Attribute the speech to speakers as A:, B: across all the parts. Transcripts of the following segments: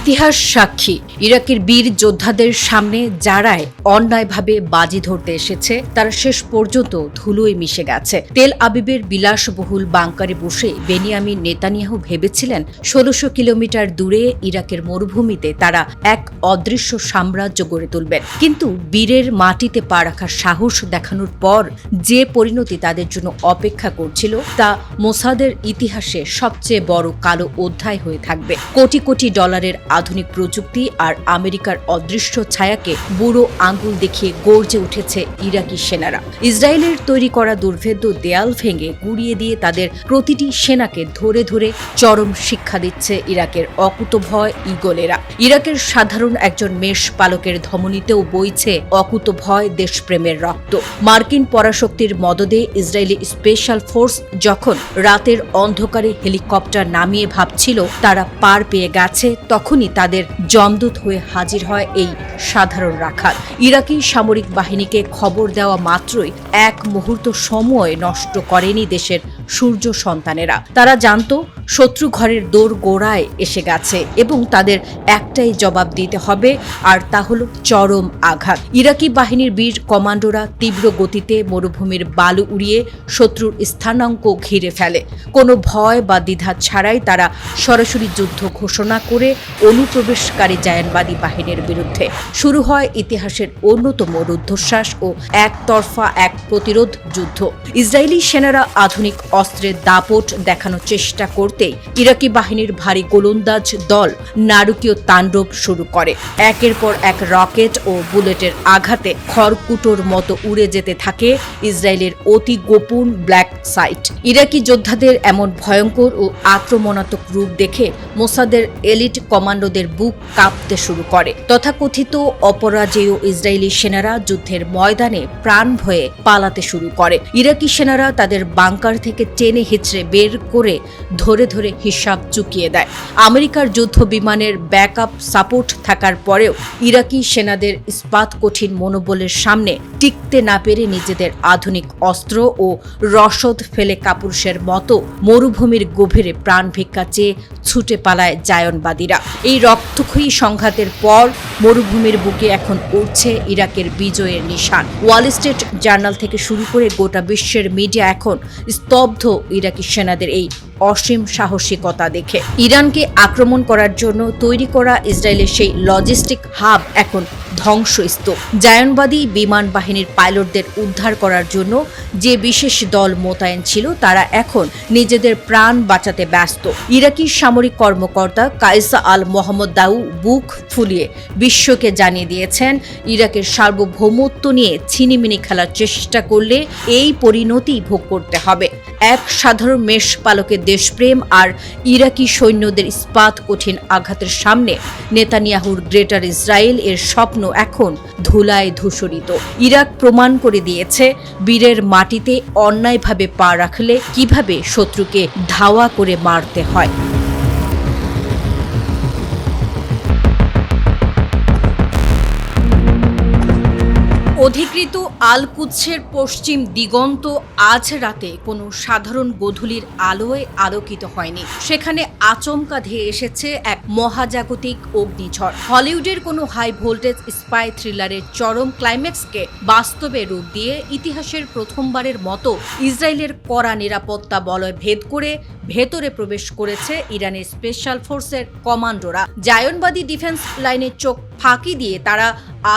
A: ইতিহাস সাক্ষী ইরাকের বীর যোদ্ধাদের সামনে যারাই অন্যায়ভাবে বাজি ধরতে এসেছে তারা শেষ পর্যন্ত ধুলোয় মিশে গেছে। তেল আবিবের বিলাসবহুল বাংকারে বসে বেনিয়ামিন নেতানিয়াহু ভেবেছিলেন ১৬০০ কিলোমিটার দূরে ইরাকের মরুভূমিতে তারা এক অদৃশ্য সাম্রাজ্য গড়ে তুলবেন, কিন্তু বীরের মাটিতে পা রাখার সাহস দেখানোর পর যে পরিণতি তাদের জন্য অপেক্ষা করছিল তা মোসাদের ইতিহাসে সবচেয়ে বড় কালো অধ্যায় হয়ে থাকবে। কোটি কোটি ডলারের আধুনিক প্রযুক্তি আর আমেরিকার অদৃশ্য ছায়াকে বুড়ো আঙ্গুল দেখিয়ে গর্জে উঠেছে ইরাকি সেনারা। ইসরায়েলের তৈরি করা দুর্ভেদ্য দেয়াল ভেঙে গুড়িয়ে দিয়ে তাদের প্রতিটি সেনাকে ধরে ধরে চরম শিক্ষা দিচ্ছে ইরাকের অকুতভয় ঈগলেরা। ইরাকের সাধারণ একজন মেষ পালকের ধমনীতেও বইছে অকুতভয় দেশপ্রেমের রক্ত। মার্কিন পরাশক্তির মদদে ইসরায়েলি স্পেশাল ফোর্স যখন রাতের অন্ধকারে হেলিকপ্টার নামিয়ে ভাবছিল তারা পার পেয়ে গেছে, তখনই তাদের জমদূত হয়ে হাজির হয় এই সাধারণ রাখাল। ইরাকি সামরিক বাহিনীকে খবর দেওয়া মাত্রই এক মুহূর্ত সময় নষ্ট করেনি দেশের সূর্য সন্তানেরা। তারা জানত শত্রু ঘরের দোর গোড়ায় এসে গেছে এবং তাদের একটাই জবাব দিতে হবে, আর তা হলো চরম আঘাত। ইরাকি বাহিনীর বীর কমান্ডোরা তীব্র গতিতে মরুভূমির বালু উড়িয়ে শত্রুর স্থানাঙ্ক ঘিরে ফেলে। কোনো ভয় বা দ্বিধা ছাড়াই তারা সরাসরি যুদ্ধ ঘোষণা করে অনুপ্রবেশকারী জায়ানবাদী বাহিনীর বিরুদ্ধে শুরু হয় ইতিহাসের অন্যতম রুদ্ধশ্বাস ও একতরফা এক প্রতিরোধ যুদ্ধ। ইসরায়েলি সেনারা আধুনিক অস্ত্রের দাপট দেখানোর চেষ্টা করতেই ইরাকি বাহিনীর ভারী গোলন্দাজ দল নারকীয় তাণ্ডব শুরু করে। একের পর এক রকেট ও বুলেটের আঘাতে খড়কুটোর মতো উড়ে যেতে থাকে ইসরায়েলের অতি গোপন ব্ল্যাক সাইট। ইরাকি যোদ্ধাদের এমন ভয়ঙ্কর ও আক্রমণাত্মক রূপ দেখে মোসাদের এলিট কমান্ডোদের বুক কাঁপতে শুরু করে। তথাকথিত অপরাজেয় ইসরায়েলি সেনারা যুদ্ধের ময়দানে প্রাণ ভয়ে পালাতে শুরু করে। ইরাকি সেনারা তাদের বাংকার থেকে টেনে হিচড়ে বের করে ধরে ধরে হিসাব চুকিয়ে দেয়। আমেরিকার যুদ্ধ বিমানের ব্যাকআপ সাপোর্ট থাকার পরেও ইরাকি সেনাদের ইস্পাত কঠিন মনোবলের সামনে টিকতে না পেরে নিজেদের আধুনিক অস্ত্র ও রসদ ফেলে কাপুরুষের মতো মরুভূমির গভীরে প্রাণ ভিক্ষা চেয়ে ছুটে পালায় জায়নবাদীরা। এই রক্তক্ষয়ী সংঘাতের পর মরুভূমির বুকে এখন উঠছে ইরাকের বিজয়ের নিশান। ওয়াল স্ট্রিট জার্নাল থেকে শুরু করে গোটা বিশ্বের মিডিয়া এখন স্তব্ধ ইরাকি সেনাদের এই অসীম সাহসিকতা দেখে। ইরানকে আক্রমণ করার জন্য তৈরি করা ইসরায়েলের সেই লজিস্টিক হাব এখন ধ্বংসস্তূপ। জায়নবাদী বিমান বাহিনীর পাইলটদের উদ্ধার করার জন্য যে বিশেষ দল মোতায়েন ছিল তারা এখন নিজেদের প্রাণ বাঁচাতে ব্যস্ত। ইরাকি সামরিক কর্মকর্তা কাইসা আল মোহাম্মদ দাউ বুক ফুলিয়ে বিশ্বকে জানিয়ে দিয়েছেন, ইরাকের সার্বভৌমত্ব নিয়ে ছিনিমিনি খেলার চেষ্টা করলে এই পরিণতি ভোগ করতে হবে। এক সাধারণ মেষ পালকের দেশপ্রেম আর ইরাকি সৈন্যদের ইস্পাত কঠিন আঘাতের সামনে নেতানিয়াহুর গ্রেটার ইসরায়েল এর স্বপ্ন এখন ধুলায় ধূসরিত। ইরাক প্রমাণ করে দিয়েছে বীরের মাটিতে অন্যায়ভাবে পা রাখলে কিভাবে শত্রুকে ধাওয়া করে মারতে হয়। অধিকৃত আল কুদসের পশ্চিম দিগন্ত আজ রাতে কোনো সাধারণ গোধূলির আলোয় আলোকিত হয়নি। সেখানে আচমকা ধেয়ে এসেছে এক মহাজাগতিক অগ্নিঝড়। হলিউডের কোনো হাই ভোল্টেজ স্পাই থ্রিলারের চরম ক্লাইম্যাক্সকে বাস্তবে রূপ দিয়ে ইতিহাসের প্রথমবারের মতো ইসরায়েলের কড়া নিরাপত্তা বলয় ভেদ করে ভেতরে প্রবেশ করেছে ইরানের স্পেশাল ফোর্সের কমান্ডোরা। জায়নবাদী ডিফেন্স লাইনের চোখ ফাঁকি দিয়ে তারা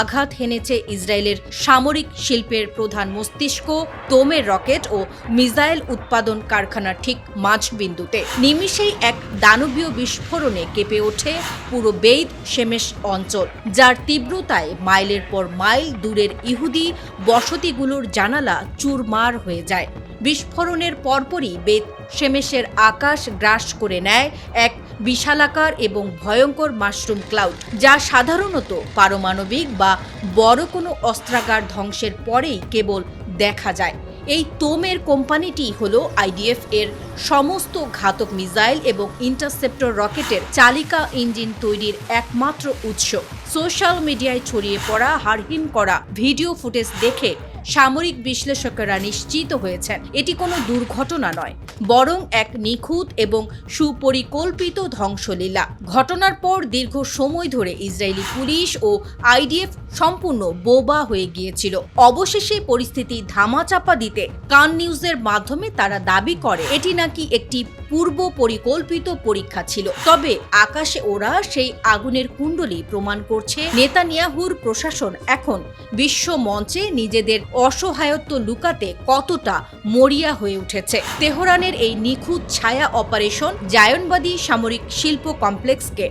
A: আঘাত হেনেছে ইসরায়েলের সামরিক শিল্পের প্রধান মস্তিষ্ক তোমের রকেট ও মিসাইল উৎপাদন কারখানার ঠিক মাঝবিন্দুতে। নিমিষেই এক দানবীয় বিস্ফোরণে কেঁপে ওঠে পুরো বেইত শেমেশ অঞ্চল, যার তীব্রতায় মাইলের পর মাইল দূরের ইহুদি বসতিগুলোর জানালা চুরমার হয়ে যায়। বিস্ফোরণের পরপরই বেত শেমেশের আকাশ গ্রাস করে নেয় এক বিশালাকার এবং ভয়ঙ্কর মাশরুম ক্লাউড, যা সাধারণত পারমাণবিক বা বড় কোনো অস্ত্রাগার ধ্বংসের পরেই কেবল দেখা যায়। এই তোমের কোম্পানিটি হলো আইডিএফ এর সমস্ত ঘাতক মিসাইল এবং ইন্টারসেপ্টর রকেটের চালিকা ইঞ্জিন তৈরির একমাত্র উৎস। সোশ্যাল মিডিয়ায় ছড়িয়ে পড়া হাড়হিম করা ভিডিও ফুটেজ দেখে সামরিক বিশ্লেষকেরা নিশ্চিত হয়েছেন এটি কোনো দুর্ঘটনা নয়, বরং এক নিখুঁত এবং সুপরিকল্পিত ধ্বংসলীলা। ঘটনার পর দীর্ঘ সময় ধরে ইসরায়েলি পুলিশ ও আইডিএফ সম্পূর্ণ বোবা হয়ে গিয়েছিল। অবশেষে পরিস্থিতি ধামাচাপা দিতে কান নিউজের মাধ্যমে তারা দাবি করে এটি নাকি একটি পূর্ব পরিকল্পিত পরীক্ষা ছিল। তবে আকাশে ওরা সেই আগুনের কুণ্ডলী প্রমাণ করছে নেতানিয়াহুর প্রশাসন এখন বিশ্ব মঞ্চে নিজেদের অসহায়ত্ব লুকাতে কতটা মরিয়া হয়ে উঠেছে। তেহরানের এই নিখুঁত ছায়া অপারেশন জায়নবাদী সামরিক শিল্প কমপ্লেক্সকে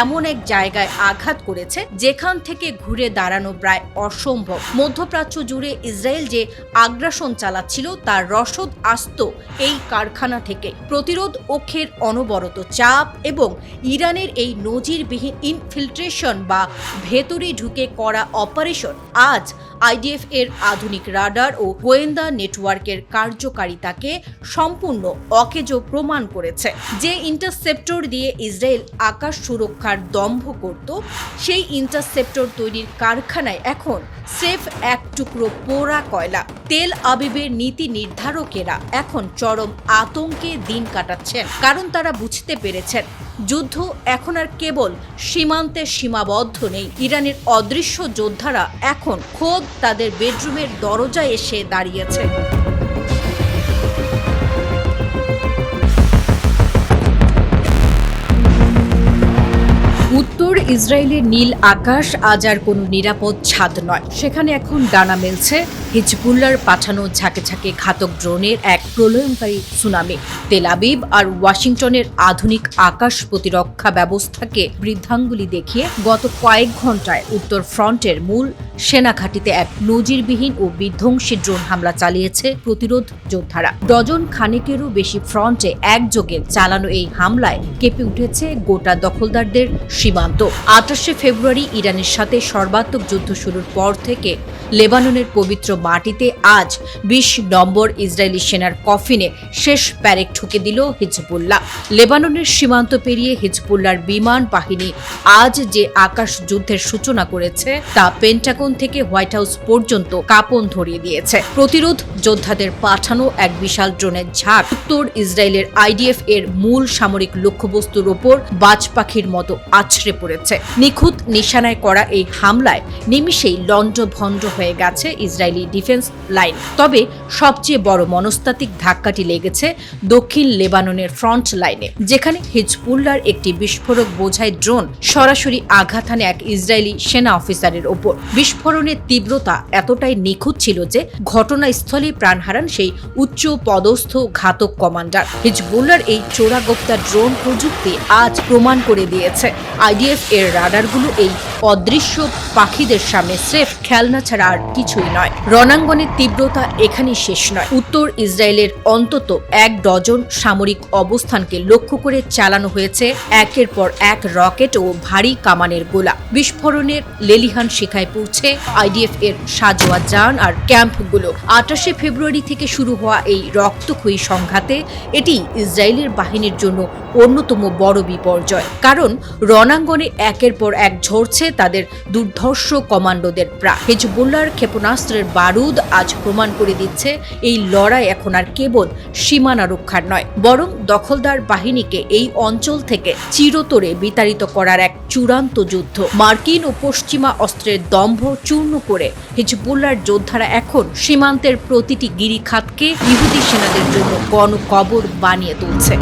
A: এমন এক জায়গায় আঘাত করেছে যেখান থেকে ঘুরে দাঁড়ানো প্রায় অসম্ভব। মধ্যপ্রাচ্য জুড়ে ইসরায়েল যে আগ্রাসন চালাচ্ছিল তার রসদ আসত এই কারখানা থেকে। প্রতিরোধ অক্ষের অনবরত চাপ এবং ইরানের এই নজিরবিহীন ইনফিল্ট্রেশন বা ভেতরে ঢুকে করা অপারেশন আজ আইডিএফ এর আধুনিক রাডার ও গোয়েন্দা নেটওয়ার্কের কার্যকারিতাকে সম্পূর্ণ অকেজো প্রমাণ করেছে। যে ইন্টারসেপ্টর দিয়ে ইসরায়েল আকাশ সুরক্ষার দম্ভ করত, সেই ইন্টারসেপ্টর তৈরির কারখানায় এখন স্রেফ এক টুকরো পোড়া কয়লা। তেল আবিবের নীতি নির্ধারকেরা এখন চরম আতঙ্কে দিন কাটাচ্ছেন, কারণ তারা বুঝতে পেরেছেন যুদ্ধ এখন আর কেবল সীমান্তে সীমাবদ্ধ নেই। ইরানের অদৃশ্য যোদ্ধারা এখন খোদ তাদের বেডরুমের দরজায় এসে দাঁড়িয়েছে। উত্তর ইসরায়েলের নীল আকাশ আজ আর কোনো নিরাপদ ছাদ নয়। সেখানে এখন ডানা মেলছে হিজবুল্লাহর পাঠানো ঝাঁকে ঝাঁকে ঘাতক ড্রোনের এক প্রলয়ঙ্কারী সুনামি। তেল আবিব আর ওয়াশিংটনের আধুনিক আকাশ প্রতিরক্ষা ব্যবস্থাকে বৃদ্ধাঙ্গুলি দেখিয়ে গত কয়েক ঘন্টায় উত্তর ফ্রন্টের মূল সেনাঘাঁটিতে এক নজিরবিহীন ও বিধ্বংসী ড্রোন হামলা চালিয়েছে প্রতিরোধ যোদ্ধারা। ডজন খানেকেরও বেশি ফ্রন্টে একযোগে চালানো এই হামলায় কেঁপে উঠেছে গোটা দখলদারদের সীমান্ত। 28শে ফেব্রুয়ারি ইরানের সাথে সর্বাত্মক যুদ্ধ শুরুর পর থেকে লেবাননের পবিত্র মাটিতে আজ 20 নম্বর ইসরায়েলি সেনার কফিনে শেষ প্যারেক ঠুকে দিল হিজবুল্লাহ। লেবাননের সীমান্ত পেরিয়ে হিজবুল্লাহর বিমান বাহিনী আজ যে আকাশ যুদ্ধের সূচনা করেছে তা পেন্টাগন থেকে হোয়াইট হাউস পর্যন্ত কাঁপন ধরিয়ে দিয়েছে। প্রতিরোধ যোদ্ধাদের পাঠানো এক বিশাল ড্রোনের ঝাঁক উত্তর ইসরায়েলের আইডিএফ এর মূল সামরিক লক্ষ্যবস্তুর ওপর বাজ পাখির মতো আছড়ে পড়েছে। নিখুঁত নিশানায় করা এই হামলায় নিমিষেই লণ্ডভণ্ড হয়ে গেছে ইসরায়েলি ডিফেন্স লাইন। তবে সবচেয়ে বড় মনস্তাত্ত্বিক ধাক্কাটি লেগেছে দক্ষিণ লেবাননের ফ্রন্ট লাইনে, যেখানে হিজবুল্লাহর একটি বিস্ফোরক বোঝাই ড্রোন সরাসরি আঘাত হানে এক ইসরায়েলি সেনা অফিসারের ওপর। বিস্ফোরণের তীব্রতা এতটাই নিখুঁত ছিল যে ঘটনাস্থলে প্রাণ হারান সেই উচ্চ পদস্থ ঘাতক কমান্ডার। হিজবুল্লাহর এই চোরাগোপ্তা ড্রোন প্রযুক্তি আজ প্রমাণ করে দিয়েছে আইডিএফ এর রাডারগুলো এই অদৃশ্য পাখিদের সামনে স্রেফ খেলনা ছাড়া আর কিছুই নয়। রণাঙ্গনের তীব্রতা এখানেই শেষ নয়। উত্তর ইসরায়েলের অন্তত 1 ডজন সামরিক অবস্থানকে লক্ষ্য করে চালানো হয়েছে একের পর এক রকেট ও ভারী কামানের গোলা। বিস্ফোরণের লেলিহান শিখায় পড়ছে আইডিএফ এর সাজোয়া যান আর ক্যাম্পগুলো। 28শে ফেব্রুয়ারি থেকে শুরু হওয়া এই রক্তক্ষয়ী সংঘাতে এটি ইসরায়েলের বাহিনীর জন্য অন্যতম বড় বিপর্যয়, কারণ রণাঙ্গনে একের পর এক ঝরছে তাদের দুর্ধর্ষ কমান্ডোদের প্রাণ। হিজবুল্লাহর ক্ষেপণাস্ত্রের বারুদ আজ প্রমাণ করে দিচ্ছে এই লড়াই এখন আর কেবল সীমানা রক্ষার নয়, বরং দখলদার বাহিনীকে এই অঞ্চল থেকে চিরতরে বিতাড়িত করার এক চূড়ান্ত যুদ্ধ। মার্কিন ও পশ্চিমা অস্ত্রের দম্ভ চূর্ণ করে হিজবুল্লাহর যোদ্ধারা এখন সীমান্তের প্রতিটি গিরিখাতকে ইহুদি সেনাদের জন্য গণকবর বানিয়ে তুলছে।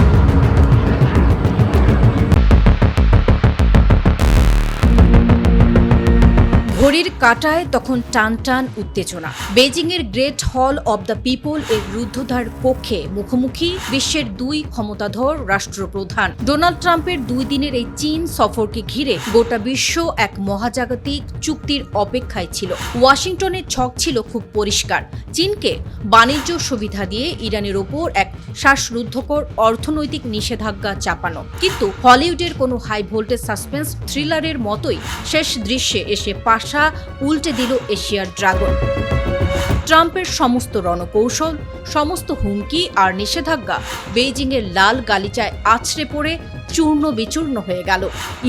A: ঘড়ির কাঁটায় তখন টান টান উত্তেজনা। বেজিংয়ের গ্রেট হল অব দ্য পিপল এর রুদ্ধদ্বার কক্ষে মুখোমুখি বিশ্বের 2 ক্ষমতাধর রাষ্ট্রপ্রধান। ডোনাল্ড ট্রাম্পের 2 দিনের এই চীন সফরকে ঘিরে গোটা বিশ্ব এক মহাজাগতিক চুক্তির অপেক্ষায় ছিল। ওয়াশিংটনের ছক ছিল খুব পরিষ্কার, চীনকে বাণিজ্য সুবিধা দিয়ে ইরানের ওপর এক শ্বাসরুদ্ধকর অর্থনৈতিক নিষেধাজ্ঞা চাপানো। কিন্তু হলিউডের কোনো হাই ভোল্টেজ সাসপেন্স থ্রিলারের মতোই শেষ দৃশ্যে এসে পাশা উল্টে দিল এশিয়ার ড্রাগন। ট্রাম্পের সমস্ত রণকৌশল, সমস্ত হুমকি আর নিষেধাজ্ঞা বেইজিংয়ের লাল গালিচায় আছড়ে পড়ে চূর্ণ বিচূর্ণ হয়ে গেল।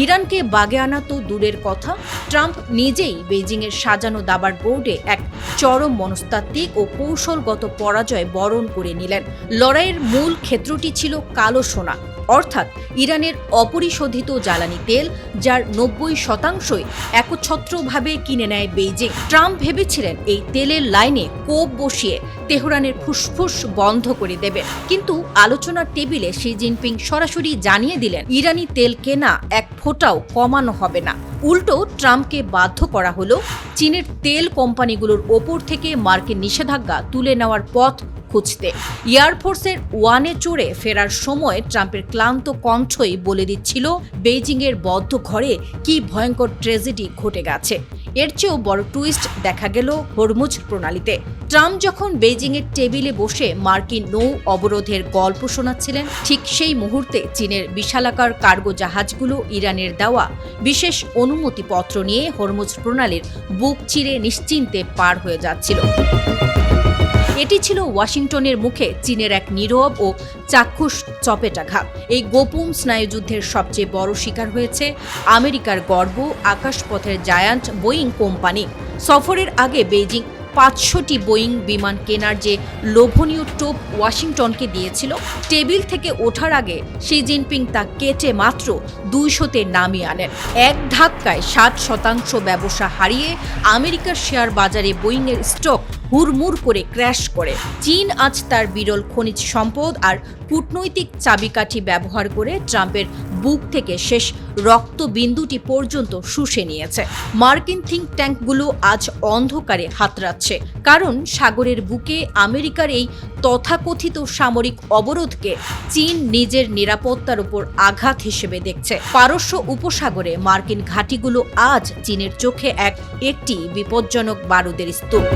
A: ইরানকে বাগে আনা তো দূরের কথা, ট্রাম্প নিজেই বেইজিংয়ের সাজানো দাবার বোর্ডে এক চরম মনস্তাত্ত্বিক ও কৌশলগত পরাজয় বরণ করে নিলেন। লড়াইয়ের মূল ক্ষেত্রটি ছিল কালো সোনা, অর্থাৎ ইরানের অপরিশোধিত জ্বালানি তেল, যার 90% একচ্ছত্রভাবে কিনে নেয় বেইজিং। ট্রাম্প ভেবেছিলেন এই তেলের লাইনে কোপ বসিয়ে তেহরানের ফুসফুস বন্ধ করে দেবেন, কিন্তু আলোচনার টেবিলে শি জিনপিং সরাসরি জানিয়ে দিলেন ইরানি তেল কেনা এক ফোঁটাও কমানো হবে না। উল্টো ট্রাম্পকে বাধ্য করা হলো চীনের তেল কোম্পানিগুলোর ওপর থেকে মার্কিন নিষেধাজ্ঞা তুলে নেওয়ার পথ খুঁজতে। এয়ারফোর্সের ওয়ানে চড়ে ফেরার সময় ট্রাম্পের ক্লান্ত কণ্ঠই বলে দিচ্ছিল বেইজিংয়ের বদ্ধ ঘরে কি ভয়ঙ্কর ট্র্যাজেডি ঘটে গেছে। এর চেয়েও বড় টুইস্ট দেখা গেল হরমুজ প্রণালীতে। ট্রাম্প যখন বেইজিংয়ের টেবিলে বসে মার্কিন নৌ অবরোধের গল্প শোনাচ্ছিলেন, ঠিক সেই মুহূর্তে চীনের বিশালাকার কার্গো জাহাজগুলো ইরানের দেওয়া বিশেষ অনুমতিপত্র নিয়ে হরমুজ প্রণালীর বুক চিরে নিশ্চিন্তে পার হয়ে যাচ্ছিল। এটি ছিল ওয়াশিংটনের মুখে চীনের এক নীরব ও চাক্ষুষ চপেটাঘাত। এই গোপন স্নায়ুযুদ্ধের সবচেয়ে বড় শিকার হয়েছে আমেরিকার গর্ব আকাশপথের জায়ান্ট বোয়িং কোম্পানি। সফরের আগে বেইজিং 500টি বোয়িং বিমান কেনার যে লোভনীয় টোপ ওয়াশিংটনকে দিয়েছিল, টেবিল থেকে ওঠার আগে শি জিনপিং তা কেটে মাত্র 200-তে নামিয়ে আনেন। এক ধাক্কায় 60% ব্যবসা হারিয়ে আমেরিকার শেয়ার বাজারে বোয়িংয়ের স্টক হুড়মুড় করে ক্র্যাশ করে। চীন আজ তার বিরল খনিজ সম্পদ আর কূটনৈতিক চাবিকাঠি ব্যবহার করে ট্রাম্পের বুক থেকে শেষ রক্তবিন্দুটি পর্যন্ত শুষে নিয়েছে। মার্কিন থিঙ্ক ট্যাঙ্কগুলো আজ অন্ধকারে হাতড়াচ্ছে, কারণ সাগরের বুকে আমেরিকার এই তথাকথিত সামরিক অবরোধকে চীন নিজের নিরাপত্তার উপর আঘাত হিসেবে দেখছে। পারস্য উপসাগরে মার্কিন ঘাঁটিগুলো আজ চীনের চোখে একটি বিপজ্জনক বারুদের স্তূপ।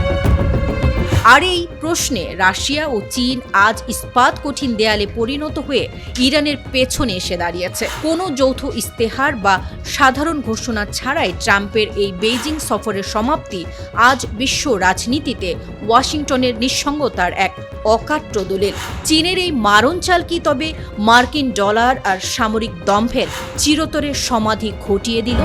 A: আর এই প্রশ্নে রাশিয়া ও চীন আজ ইস্পাত কঠিন দেয়ালে পরিণত হয়ে ইরানের পেছনে এসে দাঁড়িয়েছে। কোনো যৌথ ইস্তেহার বা সাধারণ ঘোষণা ছাড়াই ট্রাম্পের এই বেইজিং সফরের সমাপ্তি আজ বিশ্ব রাজনীতিতে ওয়াশিংটনের নিঃসঙ্গতার এক অকাট্য দলিল। চীনের এই মারণচাল কি তবে মার্কিন ডলার আর সামরিক দম্ভের চিরতরে সমাধি ঘটিয়ে দিল?